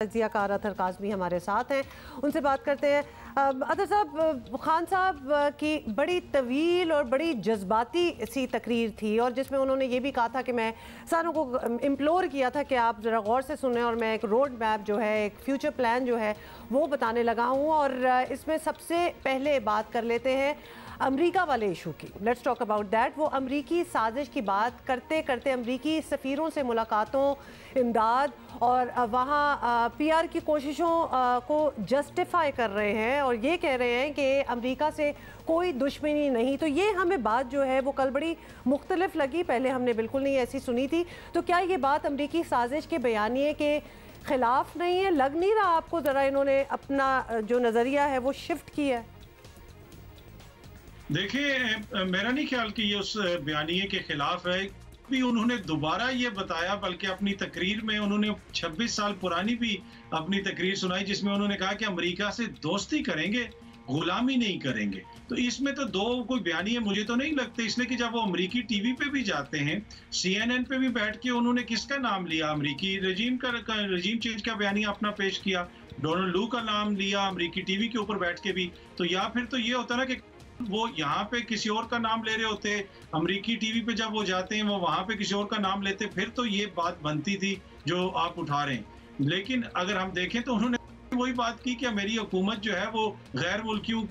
तजियाकार अतर काज़मी हमारे साथ हैं, उनसे बात करते हैं। अतर साहब, खान साहब की बड़ी तवील और बड़ी जज्बाती सी तकरीर थी और जिसमें उन्होंने ये भी कहा था कि मैं सारों को इम्प्लोर किया था कि आप ज़रा गौर से सुनें और मैं एक रोड मैप जो है, एक फ्यूचर प्लान जो है वो बताने लगा हूँ। और इसमें सबसे पहले बात कर लेते हैं अमेरिका वाले इशू की। Let's talk about that. वो अमरीकी साजिश की बात करते करते अमरीकी सफ़ीरों से मुलाकातों, इमदाद और वहाँ PR की कोशिशों को जस्टिफाई कर रहे हैं और ये कह रहे हैं कि अमेरिका से कोई दुश्मनी नहीं। तो ये हमें बात जो है वो कल बड़ी मुख्तलिफ लगी, पहले हमने बिल्कुल नहीं ऐसी सुनी थी। तो क्या ये बात अमरीकी साजिश के बयानिए के ख़िलाफ़ नहीं है? लग नहीं रहा आपको ज़रा इन्होंने अपना जो नज़रिया है वो शिफ्ट किया है? देखिए, मेरा नहीं ख्याल कि ये उस बयानिए के खिलाफ है। भी उन्होंने दोबारा ये बताया, बल्कि अपनी तकरीर में उन्होंने 26 साल पुरानी भी अपनी तकरीर सुनाई जिसमें उन्होंने कहा कि अमेरिका से दोस्ती करेंगे, गुलामी नहीं करेंगे। तो इसमें तो दो कोई बयानिए मुझे तो नहीं लगते, इसलिए कि जब वो अमेरिकी टीवी पे भी जाते हैं, CNN पे भी बैठ के उन्होंने किसका नाम लिया? अमेरिकी रजीम चेंज का बयानिया अपना पेश किया, डोनाल्ड लू का नाम लिया अमेरिकी टीवी के ऊपर बैठ के भी। तो या फिर तो ये होता ना कि वो यहाँ पे किसी और का नाम ले रहे होते, अमेरिकी टीवी पे जब वो जाते हैं वो वहां पे किसी और का नाम लेते, फिर तो ये बात बनती थी जो आप उठा रहे हैं। लेकिन अगर हम देखें तो उन्होंने वही बात की कि मेरी हुकूमत जो है वो गैर मुल्कियों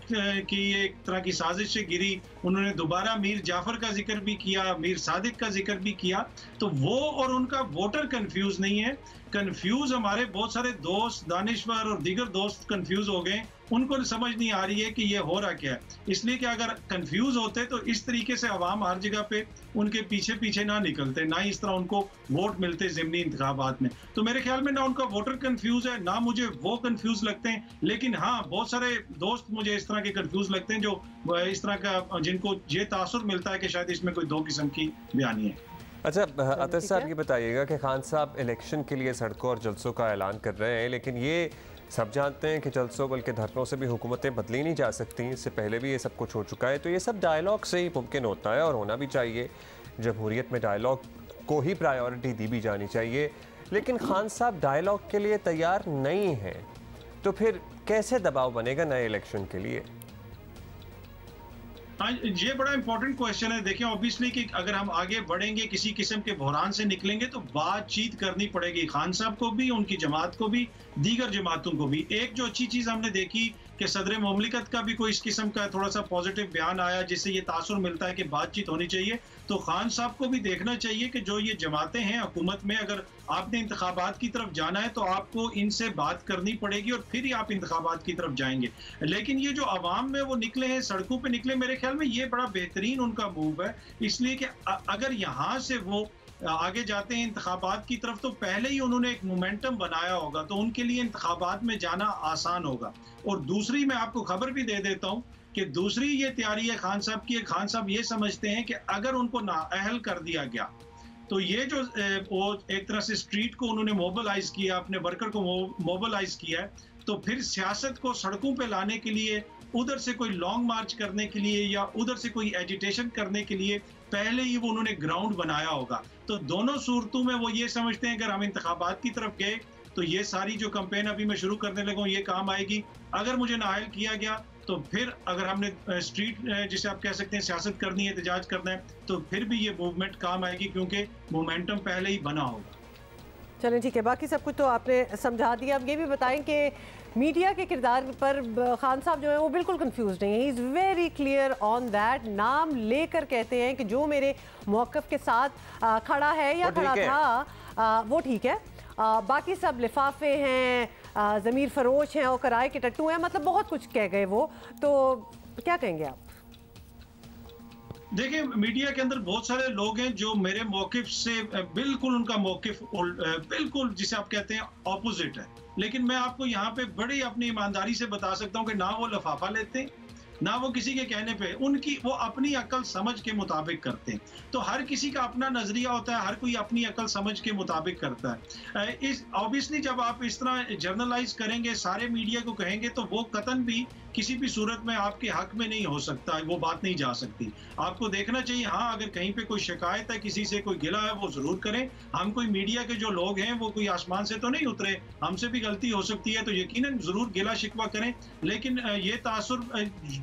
की एक तरह की साजिश से गिरी। उन्होंने दोबारा मीर जाफर का जिक्र भी किया, मीर सादिक का जिक्र भी किया। तो वो और उनका वोटर कंफ्यूज नहीं है, कंफ्यूज हमारे बहुत सारे दोस्त, दानिश्वर और दीगर दोस्त कंफ्यूज हो गए। उनको समझ नहीं आ रही है कि ये हो रहा क्या है। इसलिए कि अगर कंफ्यूज होते तो इस तरीके से अवाम हर जगह पे उनके पीछे पीछे ना निकलते, ना इस तरह उनको वोट मिलते ज़िमनी इंतखाबात में। तो मेरे ख्याल में ना उनका वोटर कंफ्यूज है, ना मुझे वो कंफ्यूज लगते हैं। लेकिन हाँ, बहुत सारे दोस्त मुझे इस तरह के कंफ्यूज लगते हैं जो इस तरह का, जिनको ये तासुर मिलता है कि शायद इसमें कोई दो किस्म की बयानी है। अच्छा अतर साहब, ये बताइएगा कि खान साहब इलेक्शन के लिए सड़कों और जलसों का ऐलान कर रहे हैं, लेकिन ये सब जानते हैं कि जलसों बल्कि धरनों से भी हुकूमतें बदली नहीं जा सकती। इससे पहले भी ये सब कुछ हो चुका है। तो ये सब डायलॉग से ही मुमकिन होता है और होना भी चाहिए। जमहूरियत में डायलॉग को ही प्रायोरिटी दी भी जानी चाहिए। लेकिन खान साहब डायलॉग के लिए तैयार नहीं हैं, तो फिर कैसे दबाव बनेगा नए इलेक्शन के लिए? हाँ, ये बड़ा इंपॉर्टेंट क्वेश्चन है। देखिए, ऑब्वियसली कि अगर हम आगे बढ़ेंगे, किसी किस्म के बहरान से निकलेंगे, तो बातचीत करनी पड़ेगी खान साहब को भी, उनकी जमात को भी, दीगर जमातों को भी। एक जो अच्छी चीज़ हमने देखी कि सदर मुमलिकत का भी कोई इस किस्म का थोड़ा सा पॉजिटिव बयान आया, जिससे ये तासुर मिलता है कि बातचीत होनी चाहिए। तो खान साहब को भी देखना चाहिए कि जो ये जमातें हैं हुकूमत में, अगर आपने इंतखाबात की तरफ जाना है तो आपको इनसे बात करनी पड़ेगी और फिर ही आप इंतखाबात की तरफ जाएंगे। लेकिन ये जो अवाम में वो निकले हैं, सड़कों पर निकले, मेरे ख्याल में ये बड़ा बेहतरीन उनका मूव है। इसलिए कि अगर यहाँ से वो आगे जाते हैं इंतखाबात की तरफ, तो पहले ही उन्होंने एक मोमेंटम बनाया होगा, तो उनके लिए इंतखाबात में जाना आसान होगा। और दूसरी मैं आपको खबर भी दे देता हूँ कि दूसरी ये तैयारी है खान साहब की। खान साहब ये समझते हैं कि अगर उनको नाअहल कर दिया गया, तो ये जो वो एक तरह से स्ट्रीट को उन्होंने मोबिलाइज किया, अपने वर्कर को मोबिलाइज किया है, तो फिर सियासत को सड़कों पे लाने के लिए, उधर से कोई लॉन्ग मार्च करने के लिए या उधर से कोई एजिटेशन करने के लिए पहले ही वो उन्होंने ग्राउंड बनाया होगा। तो दोनों सूरतों में वो ये समझते हैं अगर हम इंतखाबात की तरफ गए तो ये सारी जो कैंपेन अभी मैं शुरू करने लगा हूँ ये काम आएगी। अगर मुझे नाअहल किया गया तो फिर अगर हमने स्ट्रीट, जिसे आप कह सकते हैं सियासत करनी है, एहतजाज करना है, तो फिर भी ये मूवमेंट काम आएगी क्योंकि मोमेंटम पहले ही बना होगा। चलें, ठीक है, बाकी सब कुछ तो आपने समझा दिया। अब ये भी बताएं कि मीडिया के किरदार पर खान साहब जो है वो बिल्कुल कंफ्यूज नहीं है। He is very clear on that. नाम लेकर कहते हैं कि जो मेरे मौक़िफ़ के साथ खड़ा है या खड़ा था वो ठीक है, बाकी सब लिफाफे हैं, ज़मीर फरोश हैं और किराए के टट्टू हैं। मतलब बहुत कुछ कह गए वो। तो क्या कहेंगे आप? देखिए, मीडिया के अंदर बहुत सारे लोग हैं जो मेरे मौकिफ से बिल्कुल, उनका मौकिफ बिल्कुल जिसे आप कहते हैं ऑपोजिट है। लेकिन मैं आपको यहाँ पे बड़ी अपनी ईमानदारी से बता सकता हूँ कि ना वो लिफाफा लेते हैं, ना वो किसी के कहने पे, उनकी वो अपनी अकल समझ के मुताबिक करते हैं। तो हर किसी का अपना नजरिया होता है, हर कोई अपनी अकल समझ के मुताबिक करता है। इस ऑब्वियसली जब आप इस तरह जर्नलाइज करेंगे, सारे मीडिया को कहेंगे, तो वो कतन भी किसी भी सूरत में आपके हक में नहीं हो सकता, वो बात नहीं जा सकती। आपको देखना चाहिए, हाँ अगर कहीं पे कोई शिकायत है, किसी से कोई गिला है, वो जरूर करें। हम कोई मीडिया के जो लोग हैं वो कोई आसमान से तो नहीं उतरे, हमसे भी गलती हो सकती है, तो यकीनन जरूर गिला शिकवा करें। लेकिन ये तासुर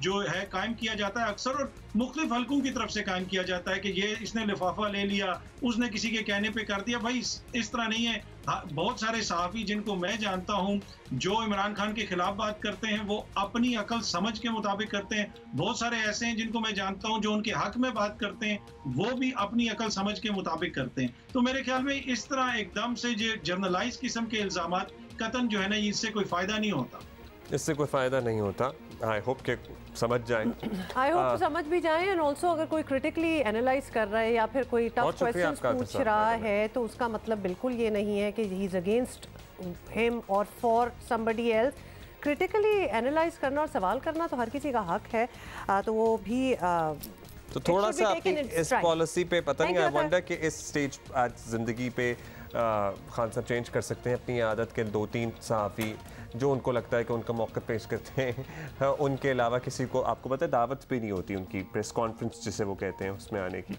जो है कायम किया जाता है अक्सर, और मुख्तलिफ हल्कों की तरफ से कायम किया जाता है कि ये इसने लिफाफा ले लिया, उसने किसी के कहने पे कर दिया। भाई इस तरह नहीं है। बहुत सारे सहाफ़ी जिनको मैं जानता हूं जो इमरान खान के खिलाफ बात करते हैं, वो अपनी अकल समझ के मुताबिक करते हैं। बहुत सारे ऐसे हैं जिनको मैं जानता हूं जो उनके हक में बात करते हैं, वो भी अपनी अकल समझ के मुताबिक करते हैं। तो मेरे ख्याल में इस तरह एकदम से जो जर्नलाइज किस्म के इल्जामात कतन जो है ना, इससे कोई फायदा नहीं होता, इससे कोई फ़ायदा नहीं होता। आई होप के समझ जाएं, आई होप समझ भी जाएं। एंड ऑल्सो अगर कोई क्रिटिकली एनालाइज कर रहा है या फिर कोई टफ क्वेश्चंस पूछ रहा है, तो उसका मतलब बिल्कुल ये नहीं है कि ही इज अगेंस्ट हिम और for somebody else. Critically analyse करना और सवाल करना तो हर किसी का हक है। तो वो भी तो थोड़ा सा अपनी इस पॉलिसी पे पता नहीं, आई वंडर कि इस स्टेज आज ज़िंदगी पे खान साहब चेंज कर सकते हैं अपनी आदत के 2-3 सहाफ़ी जो उनको लगता है कि उनका मौका पेश करते हैं, उनके अलावा किसी को, आपको पता है दावत भी नहीं होती उनकी, प्रेस कॉन्फ्रेंस जिसे वो कहते हैं उसमें आने की।